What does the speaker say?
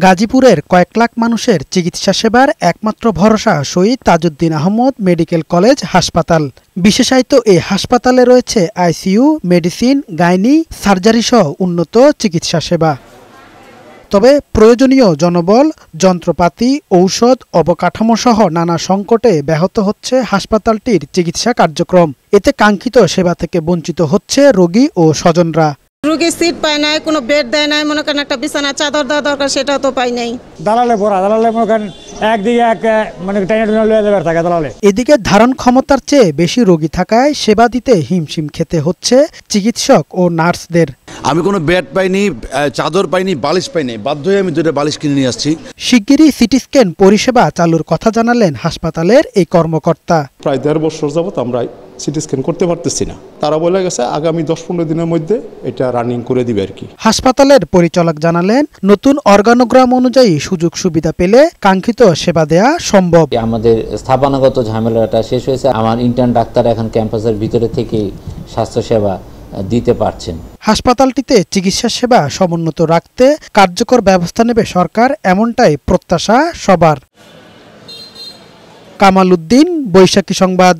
গাজীপুরের কয়েক লাখ মানুষের চিকিৎসা সেবার একমাত্র ভরসা শহীদ তাজউদ্দিন আহমদ মেডিকেল কলেজ হাসপাতাল। বিশেষায়িত এই হাসপাতালে রয়েছে আইসিইউ, মেডিসিন, গাইনি, সার্জারি সহ উন্নত চিকিৎসা সেবা। তবে প্রয়োজনীয় জনবল, যন্ত্রপাতি, ঔষধ, অবকাঠামো সহ নানা সংকটে ব্যাহত হচ্ছে হাসপাতালটির চিকিৎসা কার্যক্রম। এতে কাঙ্ক্ষিত সেবা থেকে বঞ্চিত হচ্ছে রোগী ও স্বজনরা। রোগী সিট পায় নাই, কোনো বেড দেয় নাই, মনে করেন একটা বিছানা চাদর দেওয়া দরকার সেটাও তো পাই নাই। দালালে মনে করেন একদিকে দালালে। এদিকে ধারণ ক্ষমতার চেয়ে বেশি রোগী থাকায় সেবা দিতে হিমশিম খেতে হচ্ছে চিকিৎসক ও নার্সদের। আমি কোনো বেড পাইনি, চাদর পাইনি, বালিশ পাইনি, বাধ্য হয়ে আমি 2টা বালিশ কিনে নিয়ে আসছি। শিগগিরই সিটি স্ক্যান পরিষেবা চালুর কথা জানালেন হাসপাতালের এই কর্মকর্তা। প্রায় 1.5 বছর যাবত আমরা সিটি স্ক্যান করতে পারতেছি না। তারা বলে গেছে আগামী 10-15 দিনের মধ্যে এটা রানিং করে দিবে আর কি। হাসপাতালের পরিচালক জানালেন, নতুন অর্গানোগ্রাম অনুযায়ী সুযোগ সুবিধা পেলে কাঙ্ক্ষিত সেবা দেয়া সম্ভব। আমাদের স্থাপনাগত ঝামেলাটা শেষ হয়েছে। আমার ইন্টার্ন ডাক্তার এখন ক্যাম্পাসের ভিতরে থেকে স্বাস্থ্যসেবা দিতে পারছেন। হাসপাতালটিতে চিকিৎসা সেবা সমুন্নত রাখতে কার্যকর ব্যবস্থা নেবে সরকার, এমনটাই প্রত্যাশা সবার। কামাল উদ্দিন, বৈশাখী সংবাদ।